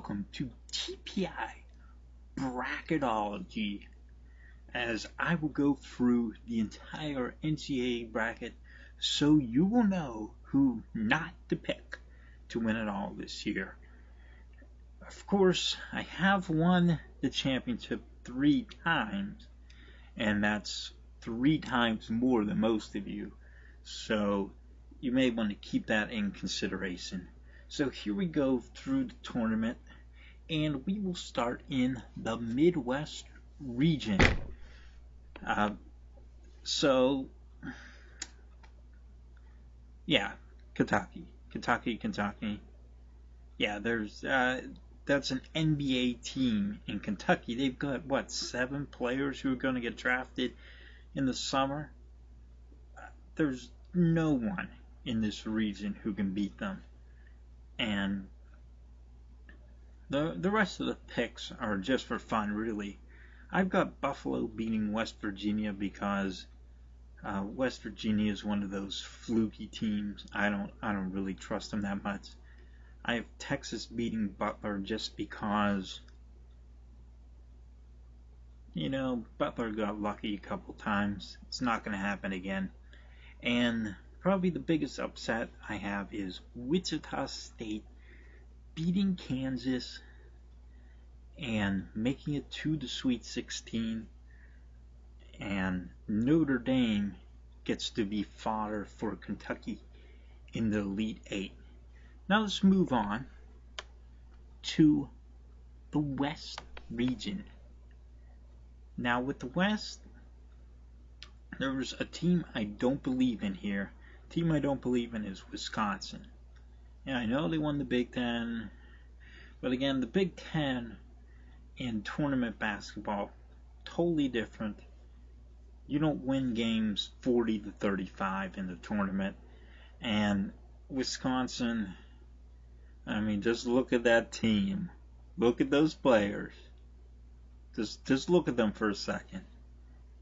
welcome to TPI Bracketology, as I will go through the entire NCAA bracket so you will know who not to pick to win it all this year. Of course, I have won the championship 3 times, and that's 3 times more than most of you, so you may want to keep that in consideration. So here we go through the tournament, and we will start in the Midwest region. Kentucky. Yeah, that's an NBA team in Kentucky. They've got 7 players who are going to get drafted in the summer. There's no one in this region who can beat them. And the rest of the picks are just for fun, really. I've got Buffalo beating West Virginia because West Virginia is one of those fluky teams. I don't really trust them that much. I have Texas beating Butler just because, Butler got lucky a couple times. It's not going to happen again. And probably the biggest upset I have is Wichita State beating Kansas and making it to the Sweet 16, and Notre Dame gets to be fodder for Kentucky in the Elite 8. Now let's move on to the West region. Now with the West, there's a team I don't believe in here. The team I don't believe in is Wisconsin. Yeah, I know they won the Big Ten, but again, the Big Ten in tournament basketball, totally different. You don't win games 40-35 in the tournament. And Wisconsin, just look at that team. Look at those players. Just look at them for a second.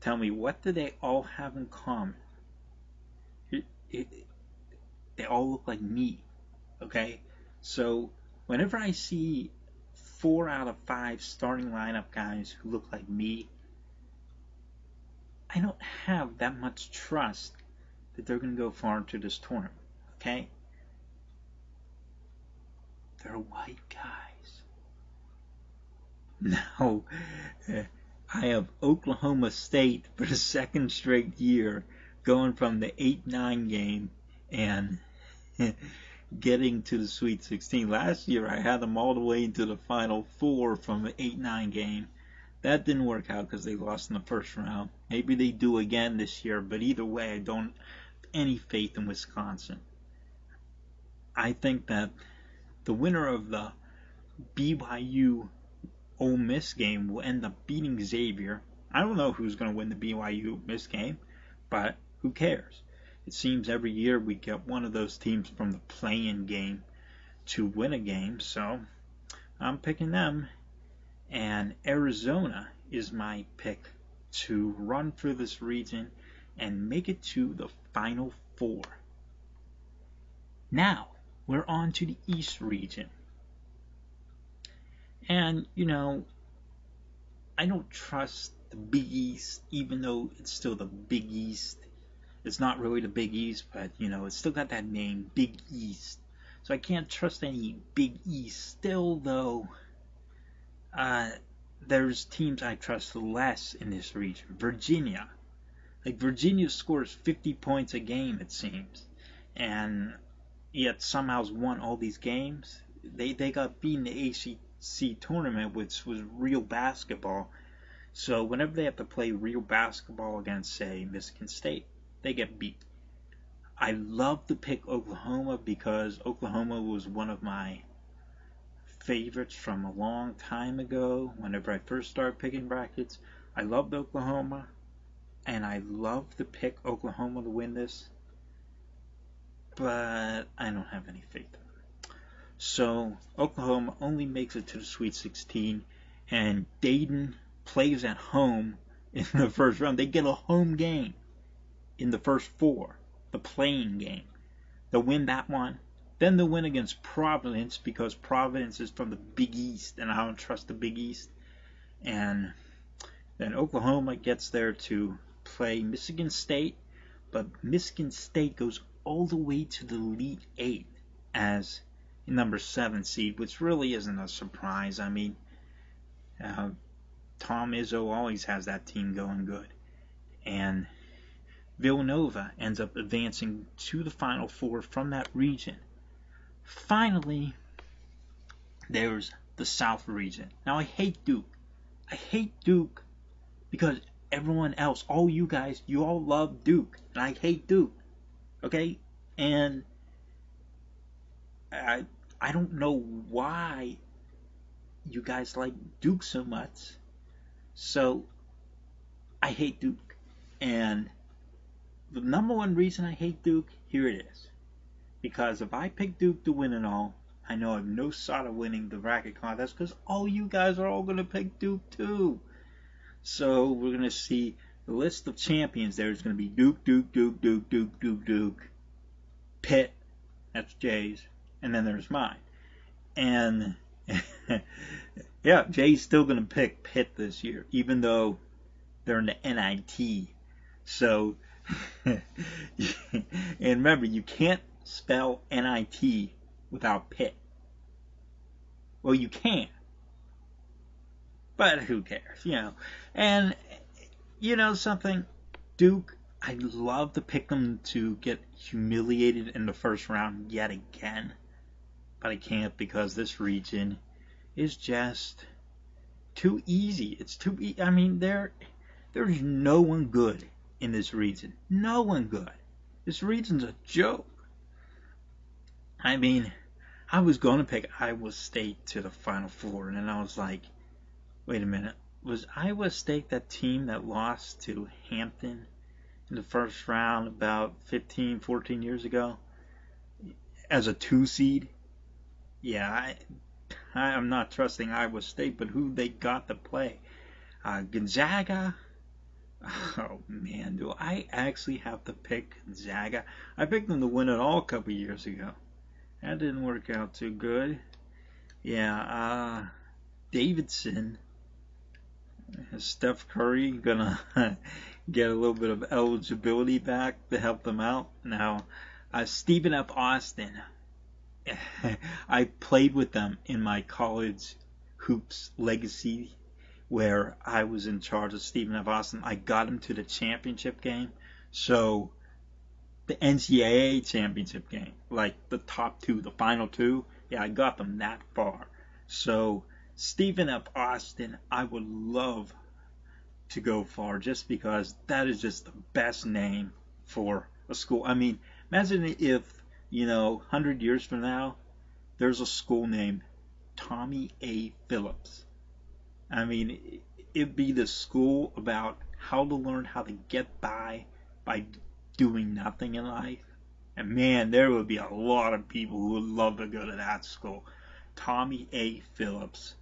Tell me, what do they all have in common? They all look like me. Okay? So, whenever I see 4 out of 5 starting lineup guys who look like me, I don't have that much trust that they're going to go far into this tournament. Okay? They're white guys. Now, I have Oklahoma State for the 2nd straight year going from the 8-9 game and getting to the Sweet 16. Last year I had them all the way into the Final Four from the 8-9 game. That didn't work out because they lost in the first round. Maybe they do again this year, but either way, I don't have any faith in Wisconsin. I think that the winner of the BYU Ole Miss game will end up beating Xavier. I don't know who's going to win the BYU Miss game, but who cares? It seems every year we get one of those teams from the play-in game to win a game, so I'm picking them. And Arizona is my pick to run through this region and make it to the Final Four. Now, we're on to the East region. And, I don't trust the Big East, even though it's still the Big East. It's not really the Big East, but, it's still got that name, Big East. So I can't trust any Big East. Still, though, there's teams I trust less in this region. Virginia. Virginia scores 50 points a game, it seems. And yet somehow won all these games. They got beaten in the ACC tournament, which was real basketball. So whenever they have to play real basketball against, say, Michigan State, they get beat. I love to pick Oklahoma because Oklahoma was one of my favorites from a long time ago. Whenever I first started picking brackets, I loved Oklahoma, and I love to pick Oklahoma to win this, but I don't have any faith in them. So Oklahoma only makes it to the Sweet 16, and Dayton plays at home in the first round. They get a home game in the first 4, the playing game. They'll win that one, Then the win against Providence, because Providence is from the Big East, and I don't trust the Big East. And then Oklahoma gets there to play Michigan State, but Michigan State goes all the way to the Elite Eight as number 7 seed, which really isn't a surprise. I mean, Tom Izzo always has that team going good. And Villanova ends up advancing to the Final Four from that region. Finally, there's the South region. Now, I hate Duke. I hate Duke because everyone else, all you guys, you all love Duke. And I hate Duke. Okay? And I don't know why you guys like Duke so much. So, I hate Duke. And the number one reason I hate Duke, here it is. Because if I pick Duke to win it all, I know I have no shot of winning the bracket contest because all you guys are all going to pick Duke too. So we're going to see the list of champions. There's going to be Duke, Duke, Duke, Duke, Duke, Duke, Duke, Pitt, that's Jay's, and then there's mine. And yeah, Jay's still going to pick Pitt this year, even though they're in the NIT. So, and remember, you can't spell NIT without Pitt. Well, you can. But who cares, you know. And, you know something? Duke, I'd love to pick them to get humiliated in the first round yet again. But I can't because this region is just too easy. It's too easy. I mean, there's no one good in this region. No one good. This region's a joke. I mean, I was going to pick Iowa State to the Final Four, and then I was like, wait a minute. Was Iowa State that team that lost to Hampton in the first round about 15, 14 years ago as a 2 seed? Yeah, I'm not trusting Iowa State, but who they got to play? Gonzaga? Oh, man, do I actually have to pick Gonzaga? I picked them to win it all a couple years ago. That didn't work out too good. Yeah, Davidson. Is Steph Curry gonna get a little bit of eligibility back to help them out? Now, Stephen F. Austin. I played with them in my college hoops legacy where I was in charge of Stephen F. Austin. I got him to the championship game. So, the NCAA championship game, like the top 2, the final 2, yeah, I got them that far. So, Stephen F. Austin, I would love to go far just because that is just the best name for a school. I mean, imagine if, 100 years from now, there's a school named Tommy A. Phillips. I mean, it'd be the school about how to learn how to get by doing nothing in life. And man, there would be a lot of people who would love to go to that school. Tommy A. Phillips,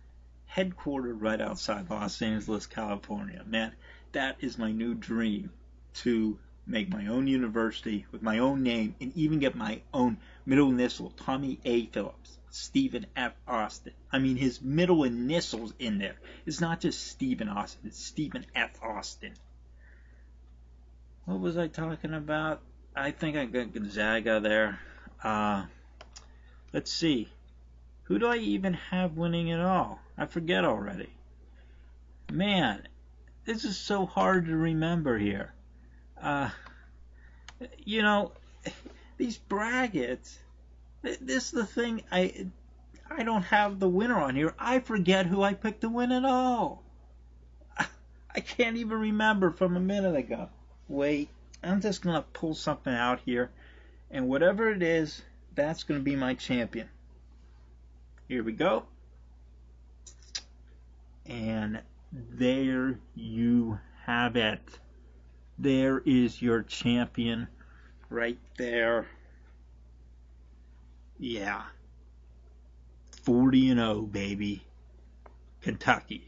headquartered right outside Los Angeles, California. Man, that is my new dream, to make my own university with my own name and even get my own middle initial, Tommy A. Phillips, Stephen F. Austin. I mean, his middle initials in there. It's not just Stephen Austin, it's Stephen F. Austin. What was I talking about? I think I got Gonzaga there. Let's see. Who do I even have winning it all? I forget already. Man, this is so hard to remember here. These brackets, this is the thing, I don't have the winner on here. I forget who I picked to win it all. I can't even remember from a minute ago. Wait, I'm just going to pull something out here, and whatever it is, that's going to be my champion. Here we go. And there you have it. There is your champion right there. Yeah. 40-0, baby. Kentucky.